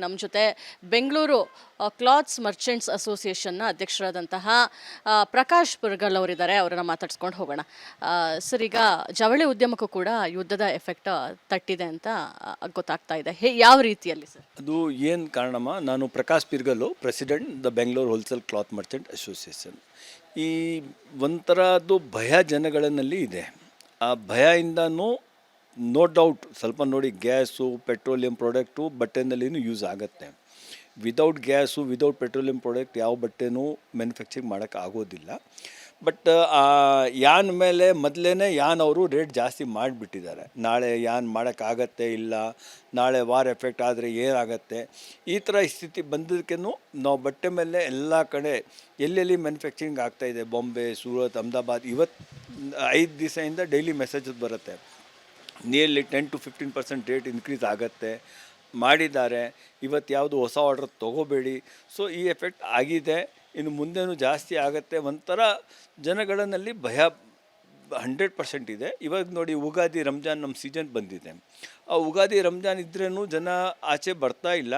ನಮ್ಮ ಜೊತೆ Bengaluru clothes merchants ಅಸೋಸಿಯೇಷನ್ನ ಅಧ್ಯಕ್ಷರಾದಂತಹ Prakash ಪುರ್ಗಲ್ ಅವರಿದ್ದಾರೆ. ಅವರನ್ನ ಮಾತಾಡ್ಸ್ಕೊಂಡು ಹೋಗೋಣ. ಸರ್, ಈಗ ಜವಳಿ ಉದ್ಯಮಕ್ಕೂ ಕೂಡ ಯುದ್ಧದ ಎಫೆಕ್ಟ್ ತಟ್ಟಿದೆ ಅಂತ ಗೊತ್ತಾಗ್ತಾ ಇದೆ. ಯಾವ ರೀತಿಯಲ್ಲಿ ಸರ್? ಅದು ಏನು ಕಾರಣಮ್ಮ? ನಾನು Prakash Pirgallu, president the Bengaluru wholesale cloth merchant association. ಈ ಒಂಥರದ್ದು ಭಯ ಜನಗಳಲ್ಲಿ ಇದೆ. ಆ ಭಯದಿಂದನೂ ನೋ ಡೌಟ್ ಸ್ವಲ್ಪ ನೋಡಿ, ಗ್ಯಾಸು, ಪೆಟ್ರೋಲಿಯಂ ಪ್ರಾಡಕ್ಟು ಬಟ್ಟೆನಲ್ಲಿನೂ ಯೂಸ್ ಆಗುತ್ತೆ. Without gas, without petroleum product ಯಾವ ಬಟ್ಟೆನೂ ಮ್ಯಾನುಫ್ಯಾಕ್ಚರಿಂಗ್ ಮಾಡೋಕ್ಕೆ ಆಗೋದಿಲ್ಲ. ಬಟ್ ಯಾನ್ ಮೇಲೆ ಮೊದಲೇ ಯಾನ್ ಅವರು ರೇಟ್ ಜಾಸ್ತಿ ಮಾಡಿಬಿಟ್ಟಿದ್ದಾರೆ. ನಾಳೆ ಯಾನ್ ಮಾಡೋಕ್ಕಾಗತ್ತೆ, ಇಲ್ಲ ನಾಳೆ ವಾರ್ ಎಫೆಕ್ಟ್ ಆದರೆ ಏನಾಗತ್ತೆ, ಈ ಥರ ಸ್ಥಿತಿ ಬಂದದಕ್ಕೂ ನಾವು ಬಟ್ಟೆ ಮೇಲೆ ಎಲ್ಲ ಕಡೆ ಎಲ್ಲೆಲ್ಲಿ ಮ್ಯಾನುಫ್ಯಾಕ್ಚರಿಂಗ್ ಆಗ್ತಾಯಿದೆ, ಬಾಂಬೆ, ಸೂರತ್, ಅಹಮದಾಬಾದ್, ಇವತ್ತು 5 ದಿವಸದಿಂದ ಡೈಲಿ ಮೆಸೇಜಸ್ ಬರುತ್ತೆ. ನಿಯರ್ಲಿ 10-15% ರೇಟ್ ಇನ್ಕ್ರೀಸ್ ಆಗುತ್ತೆ ಮಾಡಿದ್ದಾರೆ. ಇವತ್ತು ಯಾವುದು ಹೊಸ ಆರ್ಡರ್ ತೊಗೋಬೇಡಿ. ಸೊ ಈ ಎಫೆಕ್ಟ್ ಆಗಿದೆ, ಇನ್ನು ಮುಂದೆನೂ ಜಾಸ್ತಿ ಆಗುತ್ತೆ. ಒಂಥರ ಜನಗಳಲ್ಲಿ ಭಯ 100% ಇದೆ. ಇವಾಗ ನೋಡಿ, ಉಗಾದಿ, ರಂಜಾನ್ ನಮ್ಮ ಸೀಸನ್ ಬಂದಿದೆ. ಆ ಉಗಾದಿ, ರಂಜಾನ್ ಇದ್ರೂ ಜನ ಆಚೆ ಬರ್ತಾ ಇಲ್ಲ.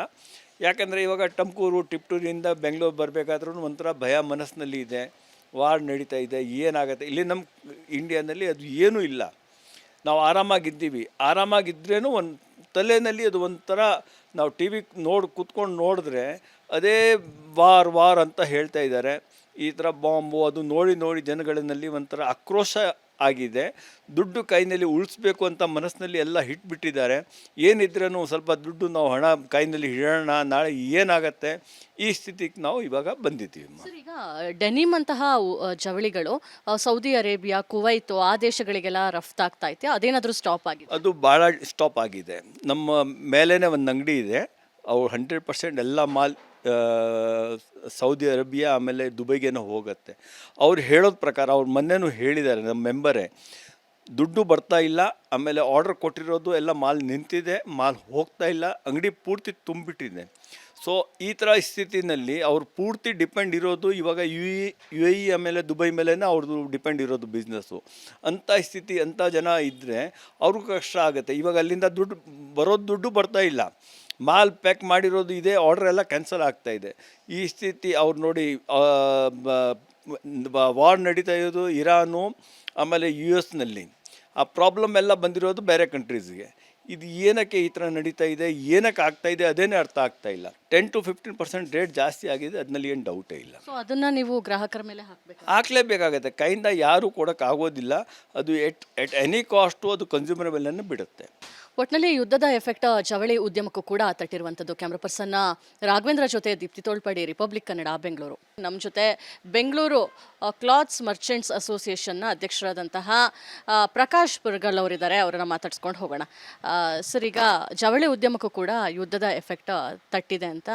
ಯಾಕಂದರೆ ಇವಾಗ ಟಮ್ಕೂರು, ಟಿಪ್ಟೂರಿಂದ ಬೆಂಗಳೂರು ಬರಬೇಕಾದ್ರೂ ಒಂಥರ ಭಯ ಮನಸ್ಸಿನಲ್ಲಿ ಇದೆ. ವಾರ್ ನಡೀತಾ ಇದೆ, ಏನಾಗುತ್ತೆ. ಇಲ್ಲಿ ನಮ್ಮ ಇಂಡಿಯಾನಲ್ಲಿ ಅದು ಏನೂ ಇಲ್ಲ. ನಾವು ಆರಾಮಾಗಿದ್ದೀವಿ. ಆರಾಮಾಗಿದ್ರೂ ಒಂದು ತಲೆಯಲ್ಲಿ ಅದು ಒಂಥರ, ನಾವು ಟಿ ವಿ ಕೂತ್ಕೊಂಡು ನೋಡಿದ್ರೆ ಅದೇ ವಾರ್ ಅಂತ ಹೇಳ್ತಾ ಇದ್ದಾರೆ. ಈ ಥರ ಬಾಂಬು ಅದು ನೋಡಿ ಜನಗಳಲ್ಲಿ ಒಂಥರ ಆಕ್ರೋಶ ಆಗಿದೆ. ದುಡ್ಡು ಕೈನಲ್ಲಿ ಉಳಿಸ್ಬೇಕು ಅಂತ ಮನಸ್ಸಿನಲ್ಲಿ ಎಲ್ಲ ಹಿಟ್ಬಿಟ್ಟಿದ್ದಾರೆ. ಏನಿದ್ರೂ ಸ್ವಲ್ಪ ದುಡ್ಡು ನಾವು ಹಣ ಕೈನಲ್ಲಿ ಇಡೋಣ, ನಾಳೆ ಏನಾಗತ್ತೆ, ಈ ಸ್ಥಿತಿಗೆ ನಾವು ಇವಾಗ ಬಂದಿದ್ದೀವಿ. ಸರ್, ಈಗ ಡೆನಿಮ್ ಅಂತಹ ಜವಳಿಗಳು ಸೌದಿ ಅರೇಬಿಯಾ, ಕುವೈತು ಆ ದೇಶಗಳಿಗೆಲ್ಲ ರಫ್ತಾಗ್ತಾ ಐತೆ, ಅದೇನಾದರೂ ಸ್ಟಾಪ್ ಆಗಿದೆ? ಅದು ಭಾಳ ಸ್ಟಾಪ್ ಆಗಿದೆ. ನಮ್ಮ ಮೇಲೇ ಒಂದು ಅಂಗಡಿ ಇದೆ, ಅವ್ರು 100% ಎಲ್ಲ ಮಾಲ್ ಸೌದಿ ಅರೇಬಿಯಾ ಆಮೇಲೆ ದುಬೈಗೇನೋ ಹೋಗುತ್ತೆ. ಅವ್ರು ಹೇಳೋದ ಪ್ರಕಾರ, ಅವ್ರು ಮೊನ್ನೆನೂ ಹೇಳಿದ್ದಾರೆ, ನಮ್ಮ ಮೆಂಬರೇ, ದುಡ್ಡು ಬರ್ತಾ ಇಲ್ಲ, ಆಮೇಲೆ ಆರ್ಡ್ರ್ ಕೊಟ್ಟಿರೋದು ಎಲ್ಲ ಮಾಲ್ ನಿಂತಿದೆ, ಮಾಲ್ ಹೋಗ್ತಾ ಇಲ್ಲ, ಅಂಗಡಿ ಪೂರ್ತಿ ತುಂಬಿಟ್ಟಿದೆ. ಸೊ ಈ ಥರ ಸ್ಥಿತಿನಲ್ಲಿ ಅವ್ರು ಪೂರ್ತಿ ಡಿಪೆಂಡ್ ಇರೋದು ಇವಾಗ ಯು ಎ ಇ ಆಮೇಲೆ ದುಬೈ ಮೇಲೇ ಅವ್ರದ್ದು ಡಿಪೆಂಡ್ ಇರೋದು ಬಿಸ್ನೆಸ್ಸು. ಅಂಥ ಸ್ಥಿತಿ, ಅಂಥ ಜನ ಇದ್ದರೆ ಅವ್ರಿಗೂ ಕಷ್ಟ ಆಗುತ್ತೆ. ಇವಾಗ ಅಲ್ಲಿಂದ ದುಡ್ಡು ಬರ್ತಾ ಇಲ್ಲ, ಮಾಲ್ ಪ್ಯಾಕ್ ಮಾಡಿರೋದು ಇದೆ, ಆರ್ಡ್ರ್ ಎಲ್ಲ ಕ್ಯಾನ್ಸಲ್ ಆಗ್ತಾಯಿದೆ. ಈ ಸ್ಥಿತಿ ಅವ್ರು ನೋಡಿ, ವಾರ್ ನಡೀತಾ ಇರೋದು ಇರಾನು ಆಮೇಲೆ US ಆ ಪ್ರಾಬ್ಲಮ್ ಎಲ್ಲ ಬಂದಿರೋದು ಬೇರೆ ಕಂಟ್ರೀಸ್ಗೆ. ಇದು ಏನಕ್ಕೆ ಈ ಥರ ನಡೀತಾ ಇದೆ, ಏನಕ್ಕೆ ಆಗ್ತಾಯಿದೆ, ಅದೇನೇ ಅರ್ಥ ಆಗ್ತಾ ಇಲ್ಲ. 10-15% ರೇಟ್ ಜಾಸ್ತಿ ಆಗಿದೆ, ಅದರಲ್ಲಿ ಏನು ಡೌಟೇ ಇಲ್ಲ. ಸೊ ಅದನ್ನು ನೀವು ಗ್ರಾಹಕರ ಮೇಲೆ ಹಾಕಲೇಬೇಕಾಗತ್ತೆ. ಕೈಯಿಂದ ಯಾರೂ ಕೊಡೋಕ್ಕಾಗೋದಿಲ್ಲ. ಅದು ಎಟ್ ಎನಿ ಕಾಸ್ಟು ಅದು ಕನ್ಸ್ಯೂಮರ್ ಮೇಲೇ ಬಿಡುತ್ತೆ. ಒಟ್ಟಿನಲ್ಲಿ ಯುದ್ಧದ ಎಫೆಕ್ಟ್ ಜವಳಿ ಉದ್ಯಮಕ್ಕೂ ಕೂಡ ತಟ್ಟಿರುವಂಥದ್ದು. ಕ್ಯಾಮ್ರಾ ಪರ್ಸನ್ ರಾಘವೇಂದ್ರ ಜೊತೆ ದೀಪ್ತಿ ತೋಳ್ಪಡಿ, ರಿಪಬ್ಲಿಕ್ ಕನ್ನಡ, ಬೆಂಗಳೂರು. ನಮ್ಮ ಜೊತೆ ಬೆಂಗಳೂರು ಕ್ಲಾತ್ಸ್ ಮರ್ಚೆಂಟ್ಸ್ ಅಸೋಸಿಯೇಷನ್ನ ಅಧ್ಯಕ್ಷರಾದಂತಹ ಪ್ರಕಾಶ್ ಪುರ್ಗಲ್ ಅವರಿದ್ದಾರೆ. ಅವರನ್ನ ಮಾತಾಡ್ಸ್ಕೊಂಡು ಹೋಗೋಣ. ಸರ್, ಈಗ ಜವಳಿ ಉದ್ಯಮಕ್ಕೂ ಕೂಡ ಯುದ್ಧದ ಎಫೆಕ್ಟ್ ತಟ್ಟಿದೆ ಅಂತ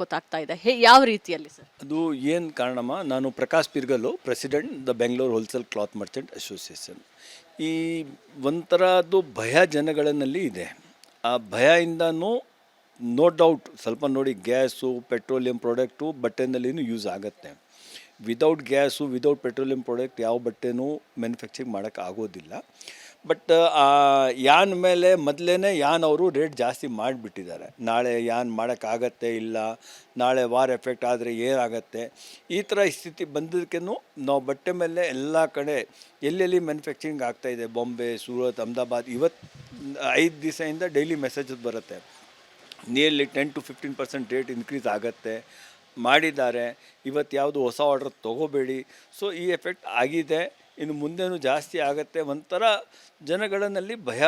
ಗೊತ್ತಾಗ್ತಾ ಇದೆ. ಯಾವ ರೀತಿಯಲ್ಲಿ ಸರ್? ಅದು ಏನು ಕಾರಣಮ್ಮ? ನಾನು Prakash Pirgallu, president the Bengaluru wholesale cloth merchant association. ಈ ಒಂಥರದ್ದು ಭಯ ಜನಗಳಲ್ಲಿ ಇದೆ. ಆ ಭಯದಿಂದನೂ ನೋ ಡೌಟ್ ಸ್ವಲ್ಪ ನೋಡಿ, ಗ್ಯಾಸು, ಪೆಟ್ರೋಲಿಯಂ ಪ್ರಾಡಕ್ಟು ಬಟ್ಟೆನಲ್ಲಿನೂ ಯೂಸ್ ಆಗುತ್ತೆ. Without gas, without petroleum product ಯಾವ ಬಟ್ಟೆನೂ ಮ್ಯಾನುಫ್ಯಾಕ್ಚರಿಂಗ್ ಮಾಡೋಕ್ಕೆ ಆಗೋದಿಲ್ಲ. ಬಟ್ ಯಾನ್ ಮೇಲೆ ಮೊದಲೇ ಯಾನ್ ಅವರು ರೇಟ್ ಜಾಸ್ತಿ ಮಾಡಿಬಿಟ್ಟಿದ್ದಾರೆ. ನಾಳೆ ಯಾನ್ ಮಾಡೋಕ್ಕಾಗತ್ತೆ, ಇಲ್ಲ ನಾಳೆ ವಾರ್ ಎಫೆಕ್ಟ್ ಆದರೆ ಏನಾಗತ್ತೆ, ಈ ಥರ ಸ್ಥಿತಿ ಬಂದದಕ್ಕೂ ನಾವು ಬಟ್ಟೆ ಮೇಲೆ ಎಲ್ಲ ಕಡೆ ಎಲ್ಲೆಲ್ಲಿ ಮ್ಯಾನುಫ್ಯಾಕ್ಚರಿಂಗ್ ಆಗ್ತಾಯಿದೆ, ಬಾಂಬೆ, ಸೂರತ್, ಅಹಮದಾಬಾದ್, ಇವತ್ತು 5 ದಿವಸದಿಂದ ಡೈಲಿ ಮೆಸೇಜಸ್ ಬರುತ್ತೆ. ನಿಯರ್ಲಿ 10-15% ರೇಟ್ ಇನ್ಕ್ರೀಸ್ ಆಗುತ್ತೆ ಮಾಡಿದ್ದಾರೆ. ಇವತ್ತು ಯಾವುದು ಹೊಸ ಆರ್ಡರ್ ತೊಗೋಬೇಡಿ. ಸೊ ಈ ಎಫೆಕ್ಟ್ ಆಗಿದೆ, ಇನ್ನು ಮುಂದೆನೂ ಜಾಸ್ತಿ ಆಗುತ್ತೆ. ಒಂಥರ ಜನಗಳಲ್ಲಿ ಭಯ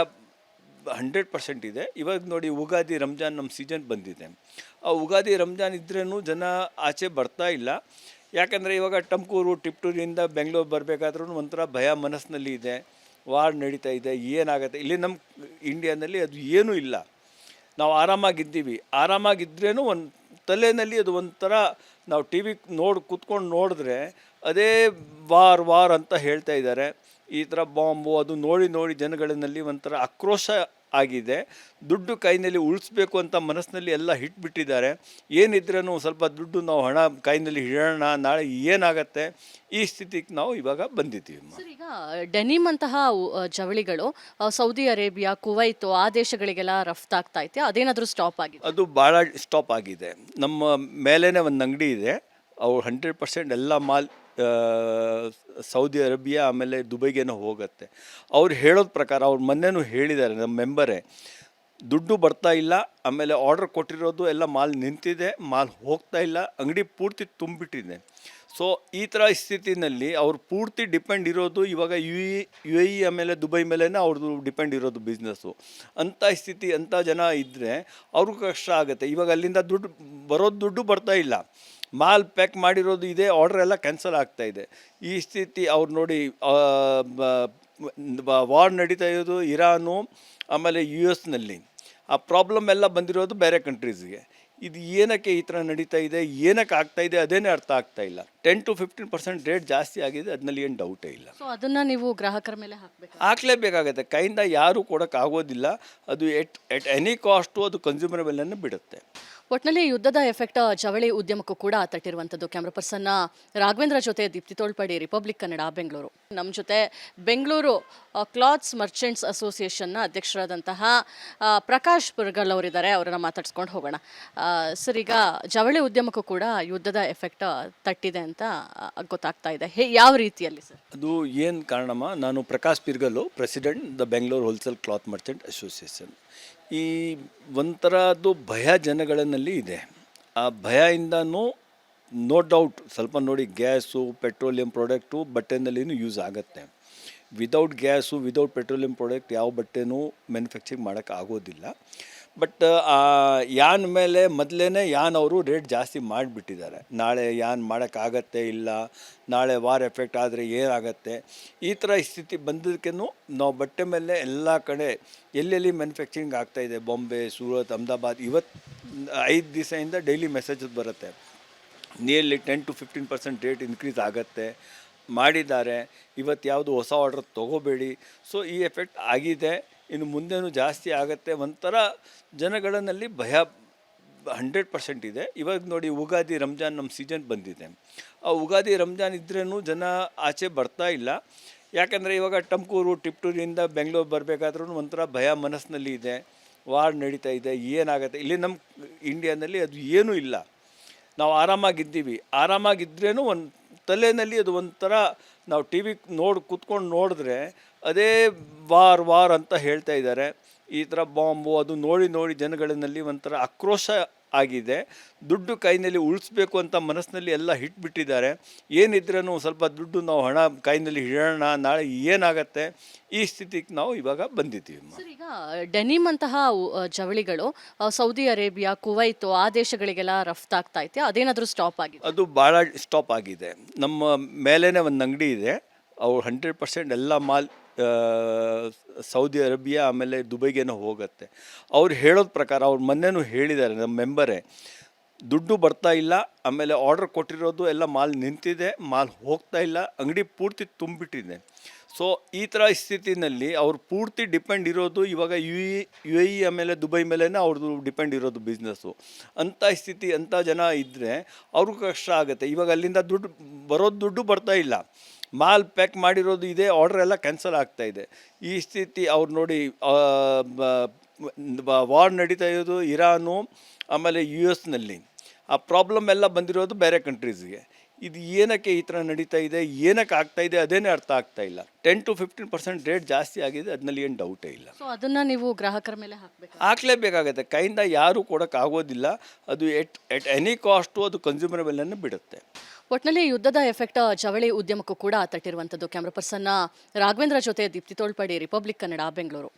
100% ಇದೆ. ಇವಾಗ ನೋಡಿ, ಉಗಾದಿ, ರಂಜಾನ್ ನಮ್ಮ ಸೀಸನ್ ಬಂದಿದೆ. ಆ ಉಗಾದಿ, ರಂಜಾನ್ ಇದ್ರೂ ಜನ ಆಚೆ ಬರ್ತಾ ಇಲ್ಲ. ಯಾಕಂದರೆ ಇವಾಗ ಟಮ್ಕೂರು, ಟಿಪ್ಟೂರಿಂದ ಬೆಂಗಳೂರು ಬರಬೇಕಾದ್ರೂ ಒಂಥರ ಭಯ ಮನಸ್ಸಿನಲ್ಲಿ ಇದೆ. ವಾರ್ ನಡೀತಾ ಇದೆ, ಏನಾಗುತ್ತೆ. ಇಲ್ಲಿ ನಮ್ಮ ಇಂಡಿಯಾನಲ್ಲಿ ಅದು ಏನೂ ಇಲ್ಲ. ನಾವು ಆರಾಮಾಗಿದ್ದೀವಿ. ಆರಾಮಾಗಿದ್ರೂ ಒಂದು ತಲೆಯಲ್ಲಿ ಅದು ಒಂಥರ, ನಾವು ಟಿ ವಿ ಕೂತ್ಕೊಂಡು ನೋಡಿದ್ರೆ ಅದೇ ವಾರ್ ಅಂತ ಹೇಳ್ತಾ ಇದ್ದಾರೆ. ಈ ಥರ ಬಾಂಬು ಅದು ನೋಡಿ ಜನಗಳಲ್ಲಿ ಒಂಥರ ಆಕ್ರೋಶ ಆಗಿದೆ. ದುಡ್ಡು ಕೈನಲ್ಲಿ ಉಳಿಸ್ಬೇಕು ಅಂತ ಮನಸ್ಸಿನಲ್ಲಿ ಎಲ್ಲ ಇಟ್ಬಿಟ್ಟಿದ್ದಾರೆ. ಏನಿದ್ರೂ ಸ್ವಲ್ಪ ದುಡ್ಡು ನಾವು ಹಣ ಕೈನಲ್ಲಿ ಇಡೋಣ, ನಾಳೆ ಏನಾಗತ್ತೆ, ಈ ಸ್ಥಿತಿಗೆ ನಾವು ಇವಾಗ ಬಂದಿದ್ದೀವಿ. ಸರ್, ಈಗ ಡೆನಿಮ್ ಅಂತಹ ಜವಳಿಗಳು ಸೌದಿ ಅರೇಬಿಯಾ, ಕುವೈತು ಆ ದೇಶಗಳಿಗೆಲ್ಲ ರಫ್ತಾಗ್ತಾ ಐತೆ, ಅದೇನಾದರೂ ಸ್ಟಾಪ್ ಆಗಿದೆ? ಅದು ಭಾಳ ಸ್ಟಾಪ್ ಆಗಿದೆ. ನಮ್ಮ ಮೇಲೇ ಒಂದು ಅಂಗಡಿ ಇದೆ, ಅವ್ರು 100% ಎಲ್ಲ ಮಾಲ್ ಸೌದಿ ಅರೇಬಿಯಾ ಆಮೇಲೆ ದುಬೈಗೇನೋ ಹೋಗುತ್ತೆ. ಅವ್ರು ಹೇಳೋದ ಪ್ರಕಾರ, ಅವ್ರು ಮೊನ್ನೆನೂ ಹೇಳಿದ್ದಾರೆ ನಮ್ಮ ಮೆಂಬರೇ, ದುಡ್ಡು ಬರ್ತಾ ಇಲ್ಲ, ಆಮೇಲೆ ಆರ್ಡ್ರ್ ಕೊಟ್ಟಿರೋದು ಎಲ್ಲ ಮಾಲ್ ನಿಂತಿದೆ, ಮಾಲ್ ಹೋಗ್ತಾ ಇಲ್ಲ, ಅಂಗಡಿ ಪೂರ್ತಿ ತುಂಬಿಟ್ಟಿದೆ. ಸೊ ಈ ಥರ ಸ್ಥಿತಿನಲ್ಲಿ ಅವ್ರು ಪೂರ್ತಿ ಡಿಪೆಂಡ್ ಇರೋದು ಇವಾಗ ಯು ಎ ಇ ಆಮೇಲೆ ದುಬೈ ಮೇಲೇ ಅವ್ರದ್ದು ಡಿಪೆಂಡ್ ಇರೋದು ಬಿಸ್ನೆಸ್ಸು. ಅಂಥ ಸ್ಥಿತಿ, ಅಂಥ ಜನ ಇದ್ದರೆ ಅವ್ರಿಗೂ ಕಷ್ಟ ಆಗುತ್ತೆ. ಇವಾಗ ಅಲ್ಲಿಂದ ದುಡ್ಡು ಬರ್ತಾ ಇಲ್ಲ, ಮಾಲ್ ಪ್ಯಾಕ್ ಮಾಡಿರೋದು ಇದೆ, ಆರ್ಡ್ರ್ ಎಲ್ಲ ಕ್ಯಾನ್ಸಲ್ ಆಗ್ತಾಯಿದೆ. ಈ ಸ್ಥಿತಿ ಅವ್ರು ನೋಡಿ, ವಾರ್ ನಡೀತಾ ಇರೋದು ಇರಾನು ಆಮೇಲೆ ಯು ಎಸ್ನಲ್ಲಿ, ಆ ಪ್ರಾಬ್ಲಮ್ ಎಲ್ಲ ಬಂದಿರೋದು ಬೇರೆ ಕಂಟ್ರೀಸ್ಗೆ. ಇದು ಏನಕ್ಕೆ ಈ ಥರ ನಡೀತಾ ಇದೆ, ಏನಕ್ಕೆ ಆಗ್ತಾ ಇದೆ, ಅದೇನೇ ಅರ್ಥ ಆಗ್ತಾ ಇಲ್ಲ. 10-15% ರೇಟ್ ಜಾಸ್ತಿ ಆಗಿದೆ, ಅದರಲ್ಲಿ ಏನು ಡೌಟೇ ಇಲ್ಲ. ಸೊ ಅದನ್ನು ನೀವು ಗ್ರಾಹಕರ ಮೇಲೆ ಹಾಕಲೇಬೇಕಾಗತ್ತೆ. ಕೈಯಿಂದ ಯಾರೂ ಕೊಡೋಕ್ಕಾಗೋದಿಲ್ಲ. ಅದು ಎಟ್ ಎನಿ ಕಾಸ್ಟು ಅದು ಕನ್ಸ್ಯೂಮರ್ ಮೇಲೇ ಬಿಡುತ್ತೆ. ಒಟ್ಟಿನಲ್ಲಿ ಯುದ್ಧದ ಎಫೆಕ್ಟ್ ಜವಳಿ ಉದ್ಯಮಕ್ಕೂ ಕೂಡ ತಟ್ಟಿರುವಂಥದ್ದು. ಕ್ಯಾಮ್ರಾ ಪರ್ಸನ್ ರಾಘವೇಂದ್ರ ಜೊತೆ ದೀಪ್ತಿ ತೋಳ್ಪಡಿ, ರಿಪಬ್ಲಿಕ್ ಕನ್ನಡ, ಬೆಂಗಳೂರು. ನಮ್ಮ ಜೊತೆ ಬೆಂಗಳೂರು ಕ್ಲಾತ್ಸ್ ಮರ್ಚೆಂಟ್ಸ್ ಅಸೋಸಿಯೇಷನ್ನ ಅಧ್ಯಕ್ಷರಾದಂತಹ ಪ್ರಕಾಶ್ ಪುರ್ಗಲ್ ಅವರಿದ್ದಾರೆ, ಅವರನ್ನು ಮಾತಾಡ್ಸ್ಕೊಂಡು ಹೋಗೋಣ. ಸರ್, ಈಗ ಜವಳಿ ಉದ್ಯಮಕ್ಕೂ ಕೂಡ ಯುದ್ಧದ ಎಫೆಕ್ಟ್ ತಟ್ಟಿದೆ ಅಂತ ಗೊತ್ತಾಗ್ತಾ ಇದೆ, ಯಾವ ರೀತಿಯಲ್ಲಿ ಸರ್? ಅದು ಏನು ಕಾರಣಮ್ಮ, ನಾನು Prakash Pirgallu, president the Bengaluru wholesale cloth merchant association. ಈ ಒಂಥರದ್ದು ಭಯ ಜನಗಳಲ್ಲಿ ಇದೆ. ಆ ಭಯದಿಂದನೂ ನೋ ಡೌಟ್ ಸ್ವಲ್ಪ ನೋಡಿ, ಗ್ಯಾಸು, ಪೆಟ್ರೋಲಿಯಂ ಪ್ರಾಡಕ್ಟು ಬಟ್ಟೆನಲ್ಲಿನೂ ಯೂಸ್ ಆಗುತ್ತೆ. Without gas, without petroleum product ಯಾವ ಬಟ್ಟೆನೂ ಮ್ಯಾನುಫ್ಯಾಕ್ಚರಿಂಗ್ ಮಾಡೋಕ್ಕಾಗೋದಿಲ್ಲ. ಬಟ್ ಯಾನ್ ಮೇಲೆ ಮೊದಲೇ ಅವರು ರೇಟ್ ಜಾಸ್ತಿ ಮಾಡಿಬಿಟ್ಟಿದ್ದಾರೆ. ನಾಳೆ ಯಾನ್ ಮಾಡೋಕ್ಕಾಗತ್ತೆ ಇಲ್ಲ, ನಾಳೆ ವಾರ್ ಎಫೆಕ್ಟ್ ಆದರೆ ಏನಾಗತ್ತೆ, ಈ ಥರ ಸ್ಥಿತಿ ಬಂದದಕ್ಕೂ ನಾವು ಬಟ್ಟೆ ಮೇಲೆ ಎಲ್ಲ ಕಡೆ ಎಲ್ಲೆಲ್ಲಿ ಮ್ಯಾನುಫ್ಯಾಕ್ಚರಿಂಗ್ ಆಗ್ತಾಯಿದೆ, ಬಾಂಬೆ, ಸೂರತ್, ಅಹಮದಾಬಾದ್, ಇವತ್ತು 5 ದಿವಸದಿಂದ ಡೈಲಿ ಮೆಸೇಜಸ್ ಬರುತ್ತೆ, ನಿಯರ್ಲಿ 10-15% ರೇಟ್ ಇನ್ಕ್ರೀಸ್ ಆಗುತ್ತೆ ಮಾಡಿದ್ದಾರೆ, ಇವತ್ತು ಯಾವುದು ಹೊಸ ಆರ್ಡ್ರ್ ತೊಗೋಬೇಡಿ. ಸೊ ಈ ಎಫೆಕ್ಟ್ ಆಗಿದೆ, ಇನ್ನು ಮುಂದೆನೂ ಜಾಸ್ತಿ ಆಗುತ್ತೆ. ಒಂಥರ ಜನಗಳಲ್ಲಿ ಭಯ 100% ಇದೆ. ಇವಾಗ ನೋಡಿ, ಉಗಾದಿ, ರಂಜಾನ್ ನಮ್ಮ ಸೀಸನ್ ಬಂದಿದೆ. ಆ ಉಗಾದಿ, ರಂಜಾನ್ ಇದ್ರೂ ಜನ ಆಚೆ ಬರ್ತಾ ಇಲ್ಲ. ಯಾಕಂದರೆ ಇವಾಗ ಟಮ್ಕೂರು, ಟಿಪ್ಟೂರಿಂದ ಬೆಂಗಳೂರು ಬರಬೇಕಾದ್ರೂ ಒಂಥರ ಭಯ ಮನಸ್ಸಿನಲ್ಲಿ ಇದೆ. ವಾರ್ ನಡೀತಾ ಇದೆ, ಏನಾಗುತ್ತೆ. ಇಲ್ಲಿ ನಮ್ಮ ಇಂಡಿಯಾನಲ್ಲಿ ಅದು ಏನೂ ಇಲ್ಲ, ನಾವು ಆರಾಮಾಗಿದ್ದೀವಿ. ಆರಾಮಾಗಿದ್ರೂ ಒಂದು ತಲೆಯಲ್ಲಿ ಅದು ಒಂಥರ, ನಾವು ಟಿ ವಿ ಕೂತ್ಕೊಂಡು ನೋಡಿದ್ರೆ ಅದೇ ವಾರ್ ಅಂತ ಹೇಳ್ತಾ ಇದ್ದಾರೆ. ಈ ಥರ ಬಾಂಬು ಅದು ನೋಡಿ ಜನಗಳಲ್ಲಿ ಒಂಥರ ಆಕ್ರೋಶ ಆಗಿದೆ. ದುಡ್ಡು ಕೈನಲ್ಲಿ ಉಳಿಸ್ಬೇಕು ಅಂತ ಮನಸ್ಸಿನಲ್ಲಿ ಎಲ್ಲ ಇಟ್ಬಿಟ್ಟಿದ್ದಾರೆ. ಏನಿದ್ರೂ ಸ್ವಲ್ಪ ದುಡ್ಡು ನಾವು ಹಣ ಕೈನಲ್ಲಿ ಇಡೋಣ, ನಾಳೆ ಏನಾಗತ್ತೆ, ಈ ಸ್ಥಿತಿಗೆ ನಾವು ಇವಾಗ ಬಂದಿದ್ದೀವಿ. ಸರ್, ಈಗ ಡೆನಿಮ್ ಅಂತಹ ಜವಳಿಗಳು ಸೌದಿ ಅರೇಬಿಯಾ, ಕುವೈತು ಆ ದೇಶಗಳಿಗೆಲ್ಲ ರಫ್ತಾಗ್ತಾ ಐತೆ, ಅದೇನಾದರೂ ಸ್ಟಾಪ್ ಆಗಿದೆ? ಅದು ಭಾಳ ಸ್ಟಾಪ್ ಆಗಿದೆ. ನಮ್ಮ ಮೇಲೇ ಒಂದು ಅಂಗಡಿ ಇದೆ, ಅವ್ರು 100% ಎಲ್ಲ ಮಾಲ್ ಸೌದಿ ಅರೇಬಿಯಾ ಆಮೇಲೆ ದುಬೈಗೇನೋ ಹೋಗುತ್ತೆ. ಅವ್ರು ಹೇಳೋದ ಪ್ರಕಾರ, ಅವ್ರು ಮೊನ್ನೆನೂ ಹೇಳಿದ್ದಾರೆ ನಮ್ಮ ಮೆಂಬರೇ, ದುಡ್ಡು ಬರ್ತಾ ಇಲ್ಲ, ಆಮೇಲೆ ಆರ್ಡ್ರ್ ಕೊಟ್ಟಿರೋದು ಎಲ್ಲ ಮಾಲ್ ನಿಂತಿದೆ, ಮಾಲ್ ಹೋಗ್ತಾ ಇಲ್ಲ, ಅಂಗಡಿ ಪೂರ್ತಿ ತುಂಬಿಟ್ಟಿದೆ. ಸೊ ಈ ಥರ ಸ್ಥಿತಿನಲ್ಲಿ ಅವ್ರು ಪೂರ್ತಿ ಡಿಪೆಂಡ್ ಇರೋದು ಇವಾಗ ಯು ಎ ಇ ಆಮೇಲೆ ದುಬೈ ಮೇಲೇ ಅವ್ರದ್ದು ಡಿಪೆಂಡ್ ಇರೋದು ಬಿಸ್ನೆಸ್ಸು. ಅಂಥ ಸ್ಥಿತಿ, ಅಂಥ ಜನ ಇದ್ದರೆ ಅವ್ರಿಗೂ ಕಷ್ಟ ಆಗುತ್ತೆ. ಇವಾಗ ಅಲ್ಲಿಂದ ದುಡ್ಡು ಬರ್ತಾ ಇಲ್ಲ, ಮಾಲ್ ಪ್ಯಾಕ್ ಮಾಡಿರೋದು ಇದೆ, ಆರ್ಡ್ರ್ ಎಲ್ಲ ಕ್ಯಾನ್ಸಲ್ ಆಗ್ತಾಯಿದೆ. ಈ ಸ್ಥಿತಿ ಅವ್ರು ನೋಡಿ, ವಾರ್ ನಡೀತಾ ಇರೋದು ಇರಾನು ಆಮೇಲೆ ಯು ಎಸ್ನಲ್ಲಿ, ಆ ಪ್ರಾಬ್ಲಮ್ ಎಲ್ಲ ಬಂದಿರೋದು ಬೇರೆ ಕಂಟ್ರೀಸ್ಗೆ. ಇದು ಏನಕ್ಕೆ ಈ ಥರ ನಡೀತಾ ಇದೆ, ಏನಕ್ಕೆ ಆಗ್ತಾ ಇದೆ, ಅದೇನೇ ಅರ್ಥ ಆಗ್ತಾ ಇಲ್ಲ. 10-15% ರೇಟ್ ಜಾಸ್ತಿ ಆಗಿದೆ, ಅದರಲ್ಲಿ ಏನು ಡೌಟೇ ಇಲ್ಲ. ಸೊ ಅದನ್ನು ನೀವು ಗ್ರಾಹಕರ ಮೇಲೆ ಹಾಕಲೇಬೇಕಾಗತ್ತೆ. ಕೈಯಿಂದ ಯಾರೂ ಕೊಡೋಕ್ಕಾಗೋದಿಲ್ಲ. ಅದು ಎಟ್ ಎನಿ ಕಾಸ್ಟು ಅದು ಕನ್ಸ್ಯೂಮರ್ ಮೇಲೇ ಬಿಡುತ್ತೆ. ಒಟ್ಟಿನಲ್ಲಿ ಯುದ್ಧದ ಎಫೆಕ್ಟ್ ಜವಳಿ ಉದ್ಯಮಕ್ಕೂ ಕೂಡ ತಟ್ಟಿರುವಂಥದ್ದು. ಕ್ಯಾಮ್ರಾ ಪರ್ಸನ್ ರಾಘವೇಂದ್ರ ಜೊತೆ ದೀಪ್ತಿ ತೋಳ್ಪಡಿ, ರಿಪಬ್ಲಿಕ್ ಕನ್ನಡ, ಬೆಂಗಳೂರು.